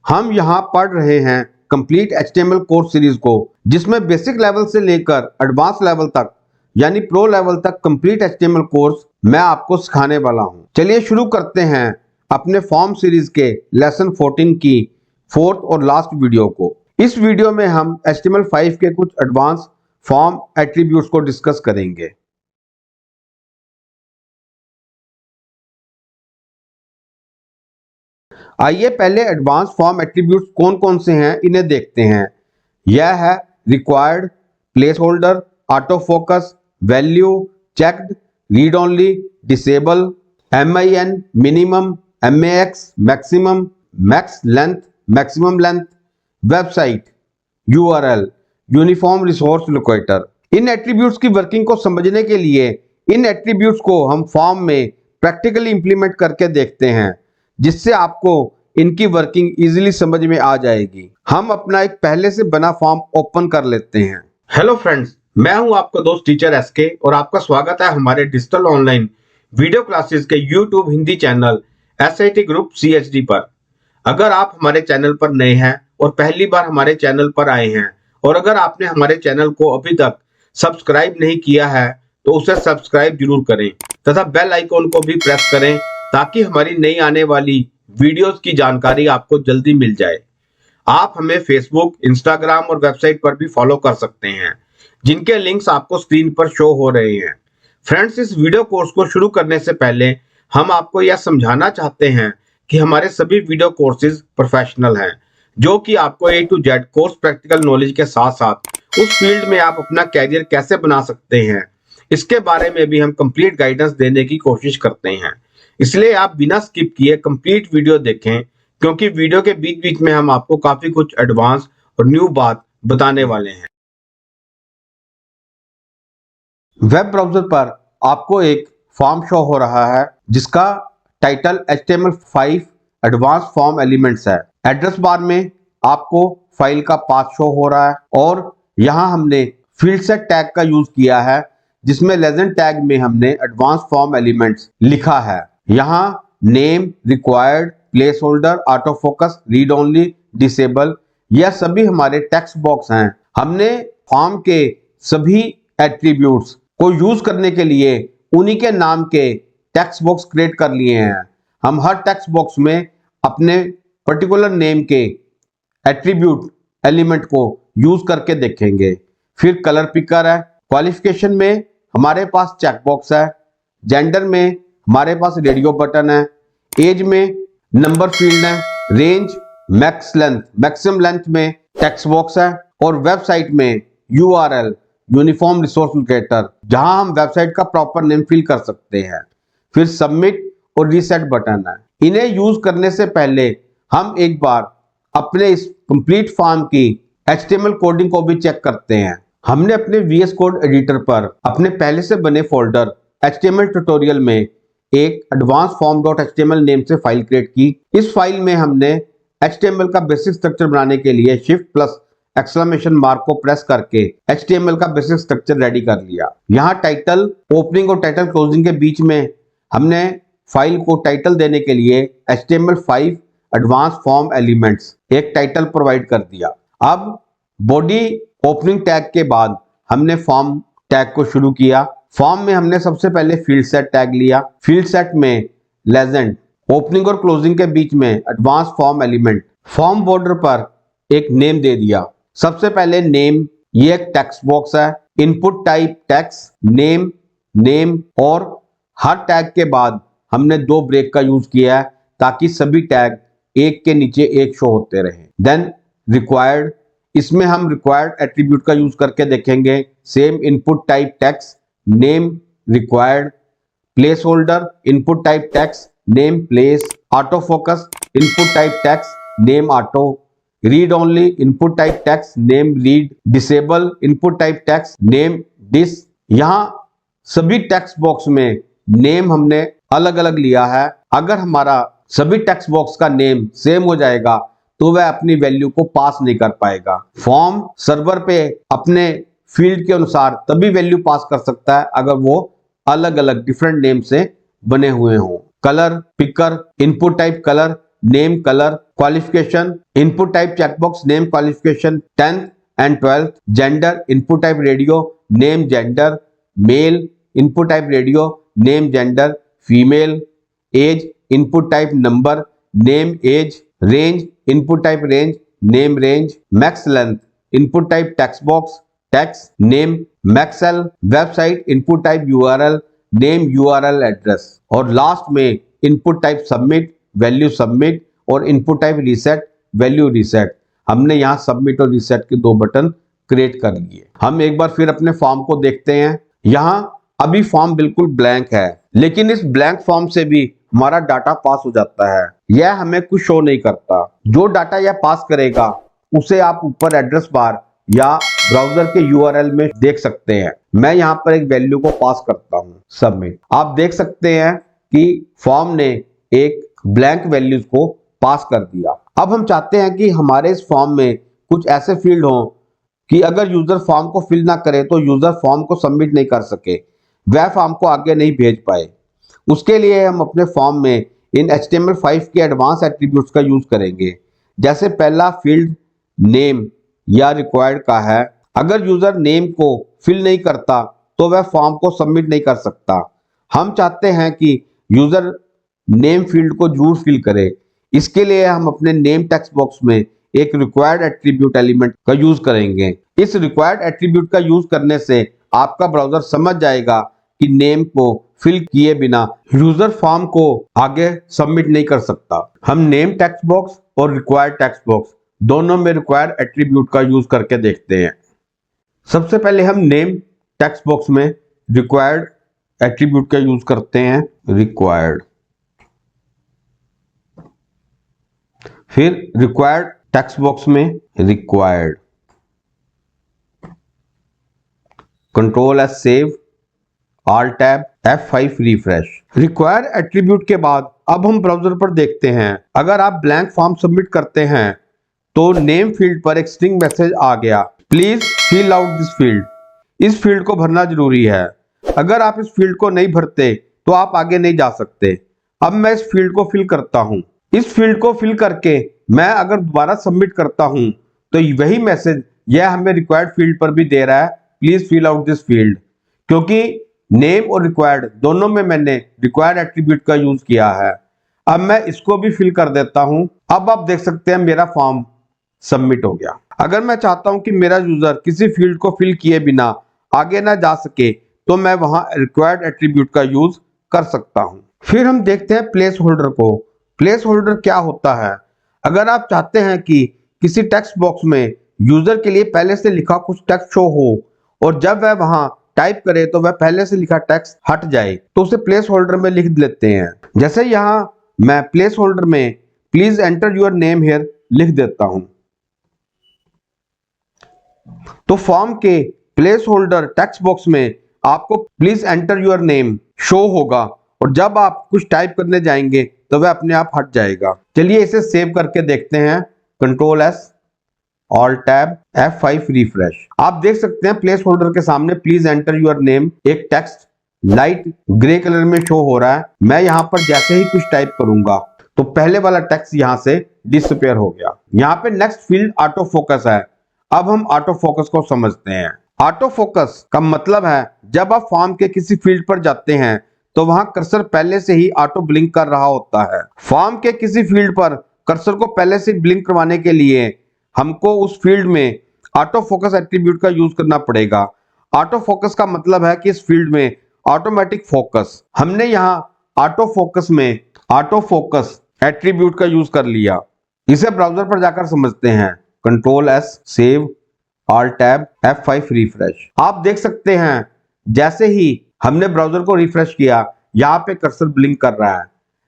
हम यहाँ पढ़ रहे हैं कंप्लीट HTML कोर्स सीरीज को, जिसमें बेसिक लेवल से लेकर एडवांस लेवल तक यानी प्रो लेवल तक कंप्लीट HTML कोर्स मैं आपको सिखाने वाला हूँ। चलिए शुरू करते हैं अपने फॉर्म सीरीज के लेसन 14 की फोर्थ और लास्ट वीडियो को। इस वीडियो में हम HTML5 के कुछ एडवांस फॉर्म एट्रीब्यूट्स को डिस्कस करेंगे। आइए पहले एडवांस फॉर्म एट्रीब्यूट्स कौन कौन से हैं इन्हें देखते हैं। यह है required, placeholder, auto focus, value, checked, read only, disable, MIN, minimum, MAX, maximum, max length, maximum length, website, URL, uniform resource locator. इन एट्रीब्यूट्स की वर्किंग को समझने के लिए इन एट्रीब्यूट्स को हम फॉर्म में प्रैक्टिकली इंप्लीमेंट करके देखते हैं, जिससे आपको इनकी वर्किंग इजीली समझ में आ जाएगी। हम अपना एक पहले से बना फॉर्म ओपन कर लेते हैं। हेलो फ्रेंड्स, मैं हूं आपका दोस्त टीचर SK और आपका स्वागत है हमारे डिजिटल ऑनलाइन वीडियो क्लासेस के YouTube Hindi channel SIT group CHD पर। अगर आप हमारे चैनल पर नए हैं और पहली बार हमारे चैनल पर आए हैं और अगर आपने हमारे चैनल को अभी तक सब्सक्राइब नहीं किया है तो उसे सब्सक्राइब जरूर करें तथा बेल आइकॉन को भी प्रेस करें ताकि हमारी नई आने वाली वीडियोस की जानकारी आपको जल्दी मिल जाए। आप हमें फेसबुक, इंस्टाग्राम और वेबसाइट पर भी फॉलो कर सकते हैं, जिनके लिंक्स आपको स्क्रीन पर शो हो रहे हैं। फ्रेंड्स, इस वीडियो कोर्स को शुरू करने से पहले हम आपको यह समझाना चाहते हैं कि हमारे सभी वीडियो कोर्सेज प्रोफेशनल हैं, जो कि आपको A to Z course practical knowledge के साथ साथ उस फील्ड में आप अपना कैरियर कैसे बना सकते हैं, इसके बारे में भी हम कंप्लीट गाइडेंस देने की कोशिश करते हैं। इसलिए आप बिना स्किप किए कंप्लीट वीडियो देखें, क्योंकि वीडियो के बीच बीच में हम आपको काफी कुछ एडवांस और न्यू बात बताने वाले हैं। वेब ब्राउज़र पर आपको एक फॉर्म शो हो रहा है जिसका title HTML5 advance form elements है। एड्रेस बार में आपको फाइल का पाथ शो हो रहा है और यहाँ हमने फील्ड सेट टैग का यूज किया है, जिसमें लेजेंड टैग में हमने एडवांस फॉर्म एलिमेंट्स लिखा है। यहाँ name, required, placeholder, auto focus, read only, disable, यह सभी हमारे टेक्स्ट बॉक्स हैं। हमने फॉर्म के सभी एट्रीब्यूट्स को यूज करने के लिए उन्हीं के नाम के टेक्स्ट बॉक्स क्रिएट कर लिए हैं। हम हर टेक्स्ट बॉक्स में अपने पर्टिकुलर नेम के एट्रीब्यूट एलिमेंट को यूज करके देखेंगे। फिर कलर पिकर है, क्वालिफिकेशन में हमारे पास चेक बॉक्स है, जेंडर में हमारे पास रेडियो बटन है, एज में नंबर फील्ड है, range, max length, maximum length में टेक्स्ट बॉक्स है और वेबसाइट में URL, यूनिफॉर्म रिसोर्स लोकेटर, जहां हम वेबसाइट का प्रॉपर नेम फिल कर सकते हैं। फिर सबमिट और रीसेट बटन है। इन्हें यूज करने से पहले हम एक बार अपने इस कंप्लीट फॉर्म की HTML कोडिंग को भी चेक करते हैं। हमने अपने VS कोड एडिटर पर अपने पहले से बने फोल्डर HTML ट्यूटोरियल में एक एडवांस फॉर्म.html नेम से फाइल क्रिएट की। इस फाइल में हमने HTML का बेसिक स्ट्रक्चर बनाने के लिए Shift+! को प्रेस करके HTML का बेसिक स्ट्रक्चर रेडी कर लिया। यहाँ टाइटल ओपनिंग और टाइटल क्लोजिंग के बीच में हमने फाइल को टाइटल देने के लिए HTML5 एडवांस फॉर्म एलिमेंट्स एक टाइटल प्रोवाइड कर दिया। अब बॉडी ओपनिंग टैग के बाद हमने फॉर्म टैग को शुरू किया। फॉर्म में हमने सबसे पहले फील्ड सेट टैग लिया। फील्ड सेट में लेजेंड, ओपनिंग और क्लोजिंग के बीच में advance form element, form border पर एक नेम दे दिया। सबसे पहले नेम, ये एक टेक्स्ट बॉक्स है। Input type text, name, name और हर टैग के बाद हमने 2 ब्रेक का यूज किया है ताकि सभी टैग एक के नीचे एक शो होते रहे। देन रिक्वायर्ड, इसमें हम रिक्वायर्ड एट्रीब्यूट का यूज करके देखेंगे। Same input type text, name, required, placeholder, input type text, name, place, auto focus, input type text, name, auto, read only, input type text, name, read, disable, input type text, name, dis. यहाँ सभी text box में name हमने अलग अलग लिया है। अगर हमारा सभी टेक्स्ट बॉक्स का नेम सेम हो जाएगा तो वह अपनी वैल्यू को पास नहीं कर पाएगा। फॉर्म सर्वर पे अपने फील्ड के अनुसार तभी वैल्यू पास कर सकता है अगर वो अलग अलग डिफरेंट नेम से बने हुए हों। Colour picker, input type colour, name color, qualification, input type checkbox, name qualification, 10th and 12th, gender, input type radio, name gender, male, input type radio, name gender, female, age, input type number, name age, range, input type range, name range, max length, input type text box, text, name, maxl, website, input type URL, name URL address, और last में input type submit, value submit और input type reset, value reset. हमने यहाँ submit और reset के दो button create कर लिए। हम एक बार फिर अपने फॉर्म को देखते हैं। यहाँ अभी फॉर्म बिल्कुल ब्लैंक है, लेकिन इस ब्लैंक फॉर्म से भी हमारा डाटा पास हो जाता है। यह हमें कुछ शो नहीं करता। जो डाटा यह पास करेगा उसे आप ऊपर एड्रेस बार या ब्राउजर के URL में देख सकते हैं। मैं यहाँ पर एक वैल्यू को पास करता हूँ, सबमिट। आप देख सकते हैं कि फॉर्म ने एक ब्लैंक वैल्यूज को पास कर दिया। अब हम चाहते हैं कि हमारे इस फॉर्म में कुछ ऐसे फील्ड हों कि अगर यूजर फॉर्म को फिल ना करे तो यूजर फॉर्म को सबमिट नहीं कर सके, वह फॉर्म को आगे नहीं भेज पाए। उसके लिए हम अपने फॉर्म में इन HTML5 के एडवांस एट्रीब्यूट्स का यूज करेंगे। जैसे पहला फील्ड नेम या रिक्वायर्ड का है। अगर यूजर नेम को फिल नहीं करता तो वह फॉर्म को सबमिट नहीं कर सकता। हम चाहते हैं कि यूजर नेम फील्ड को जरूर फिल करे। इसके लिए हम अपने नेम टेक्स्ट बॉक्स में एक रिक्वायर्ड एट्रीब्यूट एलिमेंट का यूज करेंगे। इस रिक्वायर्ड एट्रीब्यूट का यूज करने से आपका ब्राउजर समझ जाएगा कि नेम को फिल किए बिना यूजर फॉर्म को आगे सबमिट नहीं कर सकता। हम नेम टेक्स्ट बॉक्स और रिक्वायर्ड टेक्स्ट बॉक्स दोनों में रिक्वायर्ड एट्रीब्यूट का यूज करके देखते हैं। सबसे पहले हम नेम टेक्स्ट बॉक्स में रिक्वायर्ड एट्रीब्यूट का यूज करते हैं, रिक्वायर्ड। फिर रिक्वायर्ड टेक्स्ट बॉक्स में required, control S save, all tab, F5 refresh. Required attribute के बाद अब हम ब्राउजर पर देखते हैं। अगर आप ब्लैंक फॉर्म सबमिट करते हैं तो नेम फील्ड पर एक स्ट्रिंग मैसेज आ गया, please fill out this field. इस फील्ड को भरना जरूरी है। अगर आप इस फील्ड को नहीं भरते तो आप आगे नहीं जा सकते। अब मैं इस फील्ड को फिल करता हूं। इस फील्ड को फिल करके मैं अगर दोबारा सबमिट करता हूं तो वही मैसेज यह हमें रिक्वायर्ड फील्ड पर भी दे रहा है, please fill out this field. क्योंकि नेम और रिक्वायर्ड दोनों में मैंने रिक्वायर्ड एट्रीब्यूट का यूज किया है। अब मैं इसको भी फिल कर देता हूं। अब आप देख सकते हैं मेरा फॉर्म सबमिट हो गया। अगर मैं चाहता हूं कि मेरा यूजर किसी फील्ड को फिल किए बिना आगे ना जा सके तो मैं वहां रिक्वायर्ड एट्रीब्यूट का यूज कर सकता हूं। फिर हम देखते हैं प्लेस होल्डर को। प्लेस होल्डर क्या होता है? अगर आप चाहते हैं कि किसी टेक्स्ट बॉक्स में यूजर के लिए पहले से लिखा कुछ टेक्स्ट शो हो और जब वह वहां टाइप करे तो वह पहले से लिखा टेक्स्ट हट जाए, तो उसे प्लेस होल्डर में लिख लेते हैं। जैसे यहां मैं प्लेस होल्डर में please enter your name here लिख देता हूं, तो फॉर्म के प्लेस होल्डर टेक्स्ट बॉक्स में आपको please enter your name show होगा और जब आप कुछ टाइप करने जाएंगे तो वह अपने आप हट जाएगा। चलिए इसे सेव करके देखते हैं, control S, all tab, F5 refresh. आप देख सकते हैं प्लेस होल्डर के सामने प्लीज एंटर योर नेम एक टेक्स्ट लाइट ग्रे कलर में शो हो रहा है। मैं यहां पर जैसे ही कुछ टाइप करूंगा तो पहले वाला टेक्स्ट यहां से डिसअपीयर हो गया। यहां पे नेक्स्ट फील्ड ऑटो फोकस है। अब हम ऑटो फोकस को समझते हैं। ऑटो फोकस का मतलब है जब आप फॉर्म के किसी फील्ड पर जाते हैं तो वहां कर्सर पहले से ही ऑटो ब्लिंक कर रहा होता है। फॉर्म के किसी फील्ड पर कर्सर को पहले से ब्लिंक करवाने के लिए हमको उस फील्ड में ऑटो फोकस एट्रीब्यूट का यूज करना पड़ेगा। ऑटो फोकस का मतलब है कि इस फील्ड में ऑटोमेटिक फोकस। हमने यहाँ ऑटो फोकस में ऑटो फोकस एट्रीब्यूट का यूज कर लिया। इसे ब्राउजर पर जाकर समझते हैं, control S, save, all tab, F5 refresh. आप देख सकते हैं जैसे ही हमने ब्राउजर को रिफ्रेश किया यहाँ पे कर्सर ब्लिंक कर रहा है।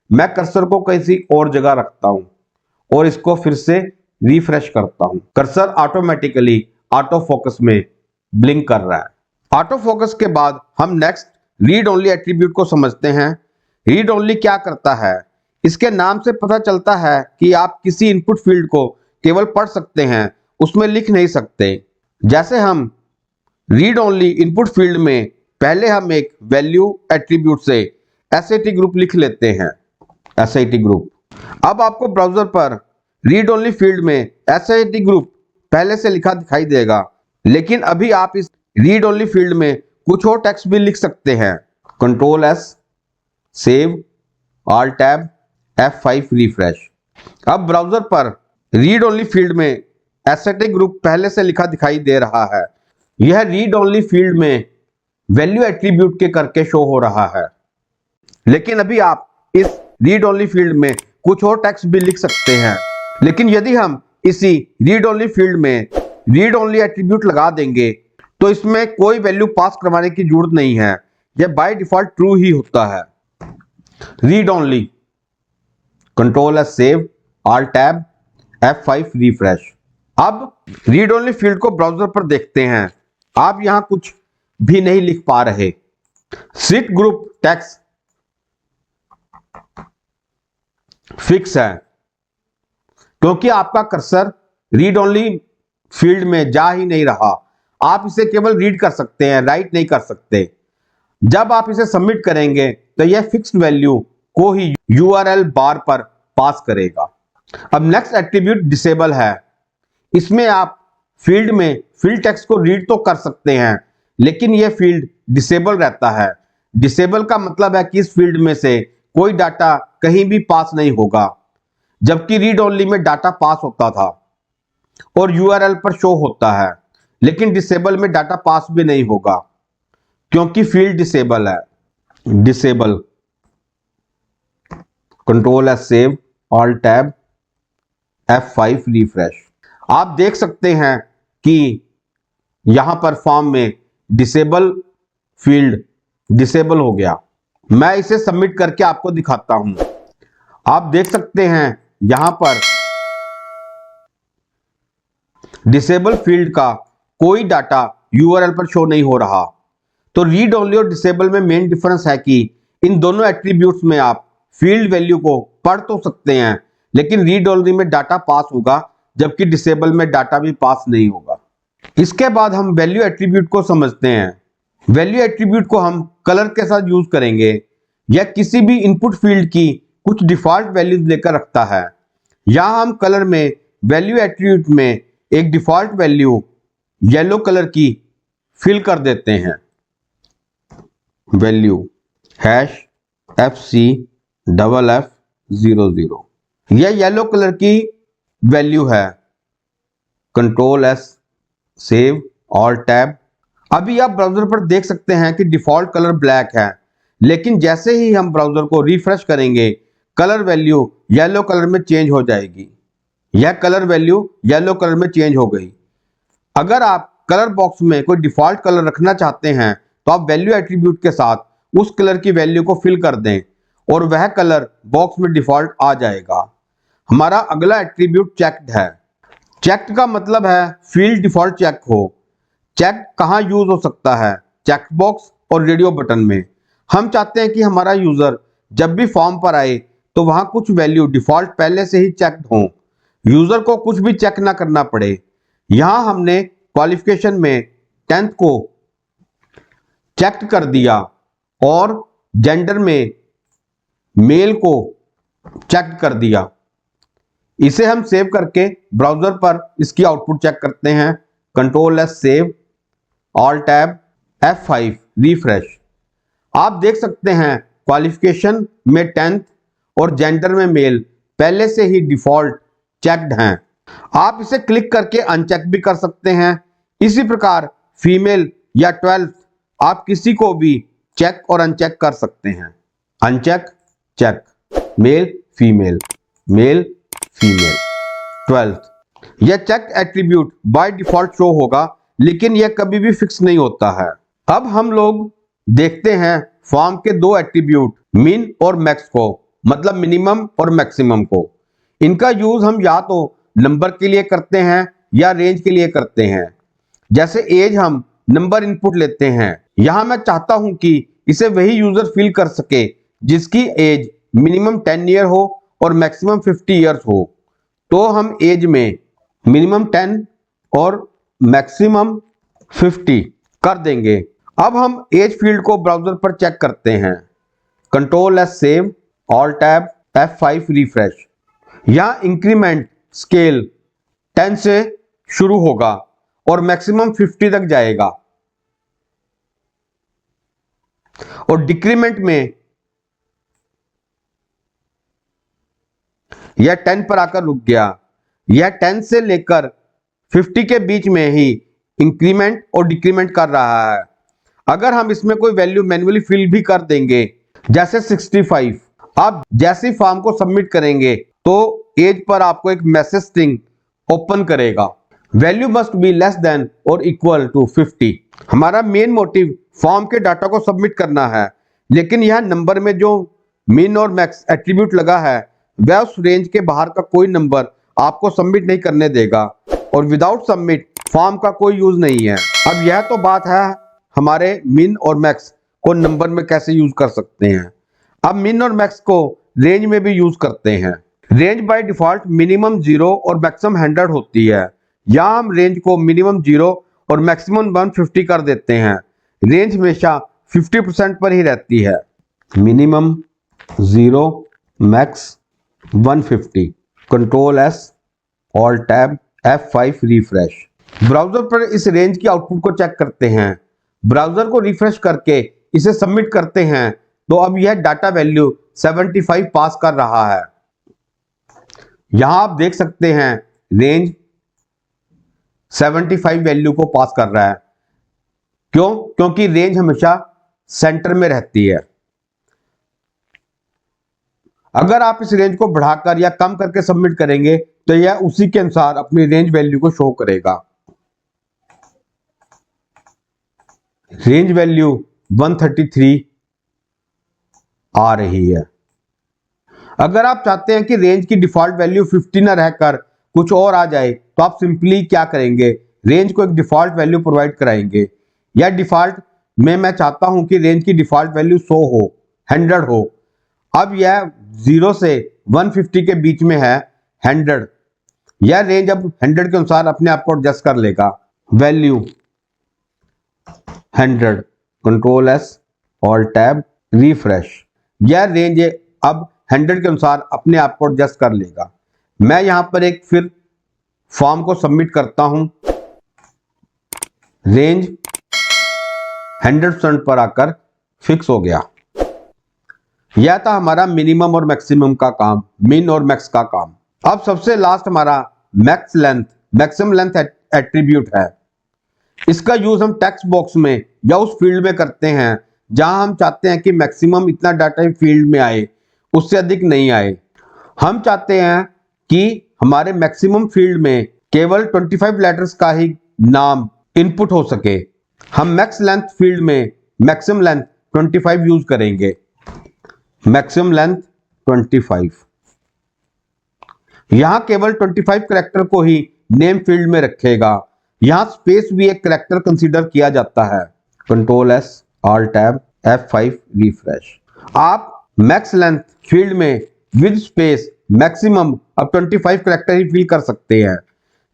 मैं कर्सर को किसी और जगह रखता हूं और इसको फिर से रिफ्रेश करता हूं। कर्सर ऑटोमेटिकली ऑटो फोकस में ब्लिंक कर रहा है। ऑटो फोकस के बाद हम नेक्स्ट रीड ओनली एट्रीब्यूट को समझते हैं। रीड ओनली क्या करता है? इसके नाम से पता चलता है कि आप किसी इनपुट फील्ड को केवल पढ़ सकते हैं, उसमें लिख नहीं सकते। जैसे हम रीड ओनली इनपुट फील्ड में पहले हम एक वैल्यू एट्रीब्यूट से SAT ग्रुप लिख लेते हैं, SAT ग्रुप। अब आपको ब्राउजर पर रीड ओनली फील्ड में एसएटी ग्रुप पहले से लिखा दिखाई देगा, लेकिन अभी आप इस रीड ओनली फील्ड में कुछ और टेक्स्ट भी लिख सकते हैं। Control S save, alt tab, F5 refresh. अब ब्राउजर पर रीड ओनली फील्ड में एसएटी ग्रुप पहले से लिखा दिखाई दे रहा है। यह रीड ओनली फील्ड में वैल्यू एट्रीब्यूट के करके शो हो रहा है, लेकिन अभी आप इस रीड ओनली फील्ड में कुछ और टेक्स्ट भी लिख सकते हैं। लेकिन यदि हम इसी रीड ओनली फील्ड में रीड ओनली एट्रीब्यूट लगा देंगे तो इसमें कोई वैल्यू पास करवाने की जरूरत नहीं है, यह बाय डिफॉल्ट ट्रू ही होता है। Read only, control S save, alt tab, F5 refresh. अब रीड ओनली फील्ड को ब्राउजर पर देखते हैं। आप यहां कुछ भी नहीं लिख पा रहे। सिट ग्रुप टेक्स्ट फिक्स है क्योंकि आपका कर्सर रीड ओनली फील्ड में जा ही नहीं रहा। आप इसे केवल रीड कर सकते हैं, राइट नहीं कर सकते। जब आप इसे सबमिट करेंगे तो यह फिक्स्ड वैल्यू को ही URL बार पर पास करेगा। अब नेक्स्ट एट्रीब्यूट डिसेबल है। इसमें आप फील्ड में फील्ड टेक्स्ट को रीड तो कर सकते हैं, लेकिन यह फील्ड डिसेबल रहता है। डिसेबल का मतलब है कि इस फील्ड में से कोई डाटा कहीं भी पास नहीं होगा, जबकि रीड ओनली में डाटा पास होता था और URL पर शो होता है। लेकिन डिसेबल में डाटा पास भी नहीं होगा क्योंकि फील्ड डिसेबल है। Disable, control S save, alt tab, F5 refresh. आप देख सकते हैं कि यहां पर फॉर्म में डिसेबल फील्ड डिसेबल हो गया। मैं इसे सबमिट करके आपको दिखाता हूं। आप देख सकते हैं यहां पर डिसेबल फील्ड का कोई डाटा URL पर शो नहीं हो रहा। तो रीड ओनली और डिसेबल में मेन डिफरेंस है कि इन दोनों एट्रीब्यूट्स में आप फील्ड वैल्यू को पढ़ तो सकते हैं, लेकिन रीड ओनली में डाटा पास होगा, जबकि डिसेबल में डाटा भी पास नहीं होगा। इसके बाद हम वैल्यू एट्रीब्यूट को समझते हैं। वैल्यू एट्रीब्यूट को हम कलर के साथ यूज करेंगे। यह किसी भी इनपुट फील्ड की कुछ डिफॉल्ट वैल्यूज लेकर रखता है। यहां हम कलर में वैल्यू एट्रीब्यूट में एक डिफॉल्ट वैल्यू येलो कलर की फिल कर देते हैं। Value #FC_FF00। यह येलो कलर की वैल्यू है। Control S save, alt tab. अभी आप ब्राउजर पर देख सकते हैं कि डिफॉल्ट कलर ब्लैक है, लेकिन जैसे ही हम ब्राउजर को रिफ्रेश करेंगे कलर वैल्यू येलो कलर में चेंज हो जाएगी। यह कलर वैल्यू येलो कलर में चेंज हो गई। अगर आप कलर बॉक्स में कोई डिफॉल्ट कलर रखना चाहते हैं तो आप वैल्यू एट्रीब्यूट के साथ उस कलर की वैल्यू को फिल कर दें और वह कलर बॉक्स में डिफॉल्ट आ जाएगा। हमारा अगला एट्रीब्यूट चेक्ड है। चेक्ड का मतलब है फील्ड डिफॉल्ट चेक हो। चेक कहाँ यूज हो सकता है? चेक बॉक्स और रेडियो बटन में। हम चाहते हैं कि हमारा यूजर जब भी फॉर्म पर आए तो वहां कुछ वैल्यू डिफॉल्ट पहले से ही चेक्ड हो, यूजर को कुछ भी चेक ना करना पड़े। यहां हमने क्वालिफिकेशन में 10th को चेक कर दिया और जेंडर में मेल को चेक कर दिया। इसे हम सेव करके ब्राउजर पर इसकी आउटपुट चेक करते हैं। Control S save, alt tab, F5 refresh. आप देख सकते हैं क्वालिफिकेशन में 10th और जेंडर में मेल पहले से ही डिफॉल्ट चेक्ड हैं। आप इसे क्लिक करके अनचेक भी कर सकते हैं। इसी प्रकार फीमेल या 12th आप किसी को भी चेक और अनचेक कर सकते हैं। Uncheck, check, male female, male female, 12th। यह check attribute by default show होगा, लेकिन यह कभी भी फिक्स नहीं होता है। अब हम लोग देखते हैं फॉर्म के दो एट्रीब्यूट मिन और मैक्स को, मतलब मिनिमम और मैक्सिमम को। इनका यूज हम या तो नंबर के लिए करते हैं या रेंज के लिए करते हैं। जैसे एज हम नंबर इनपुट लेते हैं। यहां मैं चाहता हूं कि इसे वही यूजर फिल कर सके जिसकी एज मिनिमम 10 ईयर हो और मैक्सिमम 50 ईयर्स हो। तो हम एज में मिनिमम 10 और मैक्सिमम 50 कर देंगे। अब हम एज फील्ड को ब्राउजर पर चेक करते हैं। Control S save, alt tab, F5 refresh. यहां इंक्रीमेंट स्केल 10 से शुरू होगा और मैक्सिमम 50 तक जाएगा, और डिक्रीमेंट में यह 10 पर आकर रुक गया। यह 10 से लेकर 50 के बीच में ही इंक्रीमेंट और डिक्रीमेंट कर रहा है। अगर हम इसमें कोई वैल्यू मैन्युअली फिल भी कर देंगे, जैसे 65, आप जैसे फॉर्म को सबमिट करेंगे तो एज पर आपको एक मैसेज स्ट्रिंग ओपन करेगा, value must be less than और इक्वल टू 50। हमारा मेन मोटिव फॉर्म के डाटा को सबमिट करना है, लेकिन यह नंबर में जो मिन और मैक्स एट्रीब्यूट लगा है वह उस रेंज के बाहर का कोई नंबर आपको सबमिट नहीं करने देगा, और विदाउट सबमिट फॉर्म का कोई यूज नहीं है। अब यह तो बात है हमारे मिन और मैक्स को नंबर में कैसे यूज कर सकते हैं। अब मिन और मैक्स को रेंज में भी यूज करते हैं। रेंज बाय डिफॉल्ट मिनिमम 0 और मैक्सिमम 100 होती है। यहाँ हम रेंज को मिनिमम 0 और मैक्सिमम 150 कर देते हैं। रेंज हमेशा 50% पर ही रहती है। Minimum 0, max 150, control S, alt tab F5 refresh. Browser पर इस रेंज की आउटपुट को चेक करते हैं। ब्राउजर को रिफ्रेश करके इसे सबमिट करते हैं तो अब यह डाटा वैल्यू 75 पास कर रहा है। यहां आप देख सकते हैं रेंज 75 वैल्यू को पास कर रहा है। क्यों? क्योंकि रेंज हमेशा सेंटर में रहती है। अगर आप इस रेंज को बढ़ाकर या कम करके सबमिट करेंगे तो यह उसी के अनुसार अपनी रेंज वैल्यू को शो करेगा। रेंज वैल्यू 133 आ रही है। अगर आप चाहते हैं कि रेंज की डिफॉल्ट वैल्यू 50 ना रहकर कुछ और आ जाए तो आप सिंपली क्या करेंगे, रेंज को एक डिफॉल्ट वैल्यू प्रोवाइड कराएंगे। या डिफॉल्ट में मैं चाहता हूं कि रेंज की डिफॉल्ट वैल्यू 100 हो, 100 हो। अब यह 0 से 150 के बीच में है 100। यह रेंज अब 100 के अनुसार अपने आप को एडजस्ट कर लेगा। Value 100, control S, alt tab refresh. यह रेंज अब 100 के अनुसार अपने आप को एडजस्ट कर लेगा। मैं यहां पर एक फिर फॉर्म को सबमिट करता हूं। रेंज 100% पर आकर फिक्स हो गया। यह था हमारा मिनिमम और मैक्सिमम का काम, मिन और मैक्स का काम। अब सबसे लास्ट हमारा max length, maximum length attribute है। इसका यूज हम टेक्स्ट बॉक्स में या उस फील्ड में करते हैं जहां हम चाहते हैं कि मैक्सिमम इतना डाटा फील्ड में आए, उससे अधिक नहीं आए। हम चाहते हैं कि हमारे मैक्सिमम फील्ड में केवल 25 लेटर्स का ही नाम इनपुट हो सके। हम मैक्स लेंथ फील्ड में मैक्सिमम लेंथ 25 यूज करेंगे। Maximum length 25। यहां केवल 25 कैरेक्टर को ही नेम फील्ड में रखेगा। यहां स्पेस भी एक कैरेक्टर कंसीडर किया जाता है। Control S, alt tab F5 refresh. आप मैक्स लेंथ फील्ड में विद स्पेस मैक्सिमम अब 25 कैरेक्टर ही फिल कर सकते हैं,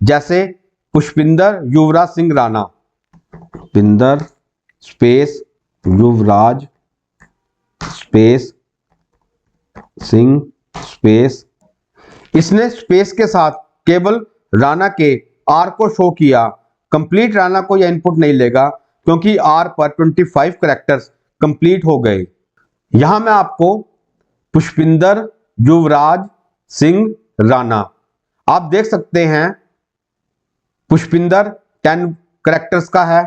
जैसे पुष्पिंदर युवराज सिंह राणा। पुष्पिंदर स्पेस युवराज स्पेस सिंह स्पेस। इसने स्पेस के साथ केवल राणा के आर को शो किया। कंप्लीट राणा को यह इनपुट नहीं लेगा क्योंकि आर पर 25 कैरेक्टर्स कंप्लीट हो गए। यहां मैं आपको पुष्पिंदर युवराज सिंह राणा, आप देख सकते हैं पुष्पिंदर 10 कैरेक्टर्स का है,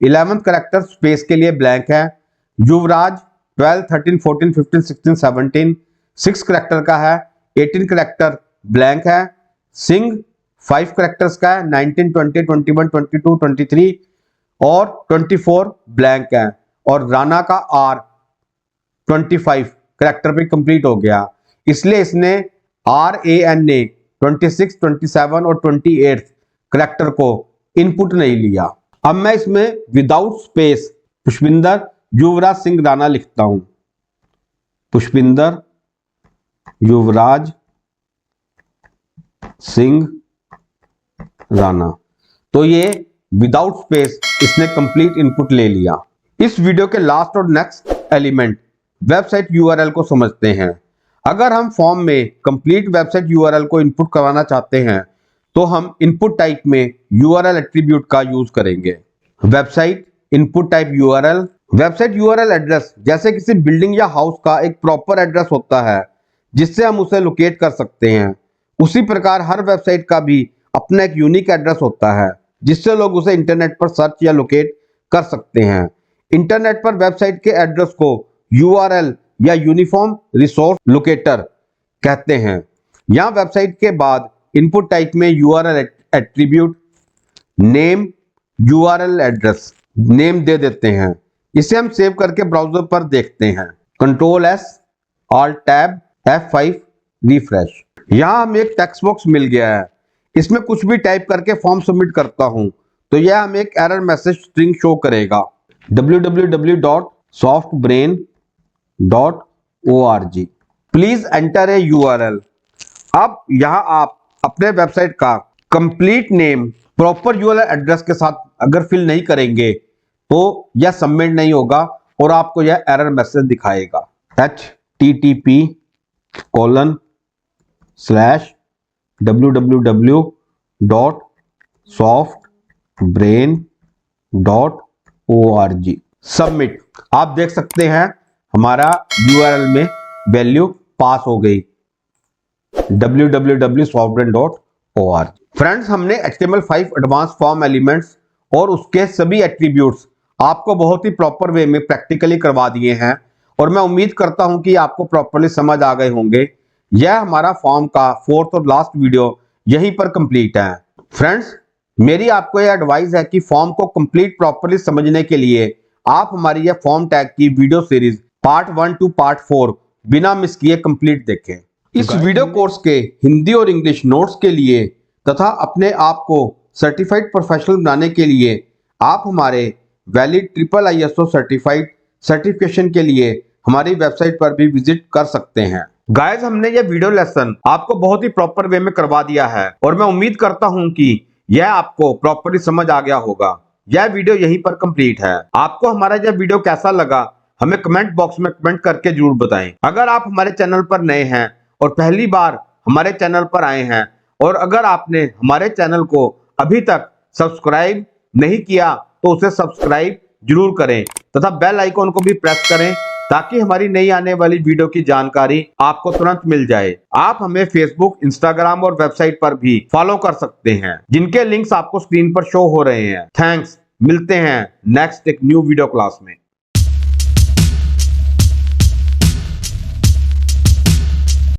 11th कैरेक्टर स्पेस के लिए ब्लैंक है। युवराज 12, 13, 14, 15, 16, 17 6 कैरेक्टर का है, 18 कैरेक्टर ब्लैंक है। सिंह 5 कैरेक्टर्स का है, 19, 20, 21, 22, 23 और 24 ब्लैंक है। और राणा का आर 25 कैरेक्टर पे कंप्लीट हो गया, इसलिए इसने RANA 26, 27 और 28 कैरेक्टर को इनपुट नहीं लिया। अब मैं इसमें विदाउट स्पेस पुष्पिंदर युवराज सिंह राणा लिखता हूं। पुष्पिंदर युवराज सिंह राणा, तो ये विदाउट स्पेस इसने कंप्लीट इनपुट ले लिया। इस वीडियो के लास्ट और नेक्स्ट एलिमेंट वेबसाइट URL को समझते हैं। अगर हम फॉर्म में कंप्लीट वेबसाइट यूआरएल को इनपुट करवाना चाहते हैं तो हम इनपुट टाइप में यूआरएल एट्रीब्यूट का यूज करेंगे। Website input type URL, website URL address जैसे किसी बिल्डिंग या हाउस का एक प्रॉपर एड्रेस होता है जिससे हम उसे लोकेट कर सकते हैं, उसी प्रकार हर वेबसाइट का भी अपना एक यूनिक एड्रेस होता है जिससे लोग उसे इंटरनेट पर सर्च या लोकेट कर सकते हैं। इंटरनेट पर वेबसाइट के एड्रेस को यूआरएल या यूनिफॉर्म रिसोर्स लोकेटर कहते हैं। यहाँ वेबसाइट के बाद इनपुट टाइप में URL attribute name URL address name दे देते हैं। इसे हम सेव करके ब्राउजर पर देखते हैं। Control S alt tab F5 refresh. यहाँ हमें एक टेक्स्ट बॉक्स मिल गया है। इसमें कुछ भी टाइप करके फॉर्म सबमिट करता हूं तो यह हमें एक एरर मैसेज स्ट्रिंग शो करेगा www.softbrain.org please enter a URL. अब यहाँ आप अपने वेबसाइट का complete name proper URL address के साथ अगर फिल नहीं करेंगे तो यह सबमिट नहीं होगा और आपको यह एरर मैसेज दिखाएगा http://www.softbrain.org सबमिट। आप देख सकते हैं हमारा यूआरएल में वैल्यू पास हो गई www.softbrain.org। फ्रेंड्स, हमने HTML5 एडवांस फॉर्म एलिमेंट्स और उसके सभी एट्रीब्यूट्स आपको बहुत ही प्रॉपर वे में प्रैक्टिकली करवा दिए हैं और मैं उम्मीद करता हूं कि आपको प्रॉपर्ली समझ आ गए होंगे। यह हमारा फॉर्म का 4th और लास्ट वीडियो यहीं पर कंप्लीट है। फ्रेंड्स, मेरी आपको यह एडवाइस है कि फॉर्म को कंप्लीट प्रॉपर्ली समझने के लिए आप हमारी यह फॉर्म टैग की video series part 1 two part 4 बिना मिस किए कंप्लीट देखें। इस वीडियो कोर्स के हिंदी और इंग्लिश नोट्स के लिए तथा अपने आप को सर्टिफाइड प्रोफेशनल बनाने के लिए आप हमारे वैलिड IISO सर्टिफाइड सर्टिफिकेशन के लिए हमारी वेबसाइट पर भी विजिट कर सकते हैं। गाइस, हमने यह वीडियो लेसन आपको बहुत ही प्रॉपर वे में करवा दिया है और मैं उम्मीद करता हूं कि यह आपको प्रॉपर्ली समझ आ गया होगा। यह वीडियो यहीं पर कंप्लीट है। आपको हमारा यह वीडियो कैसा लगा हमें कमेंट बॉक्स में कमेंट करके जरूर बताएं। अगर आप हमारे चैनल पर नए हैं और पहली बार हमारे चैनल पर आए हैं और अगर आपने हमारे चैनल को अभी तक सब्सक्राइब नहीं किया तो उसे सब्सक्राइब जरूर करें तथा बेल आइकॉन को भी प्रेस करें ताकि हमारी नई आने वाली वीडियो की जानकारी आपको तुरंत मिल जाए। आप हमें फेसबुक, इंस्टाग्राम और वेबसाइट पर भी फॉलो कर सकते हैं जिनके लिंक्स आपको स्क्रीन पर शो हो रहे हैं। थैंक्स, मिलते हैं नेक्स्ट एक न्यू वीडियो क्लास में।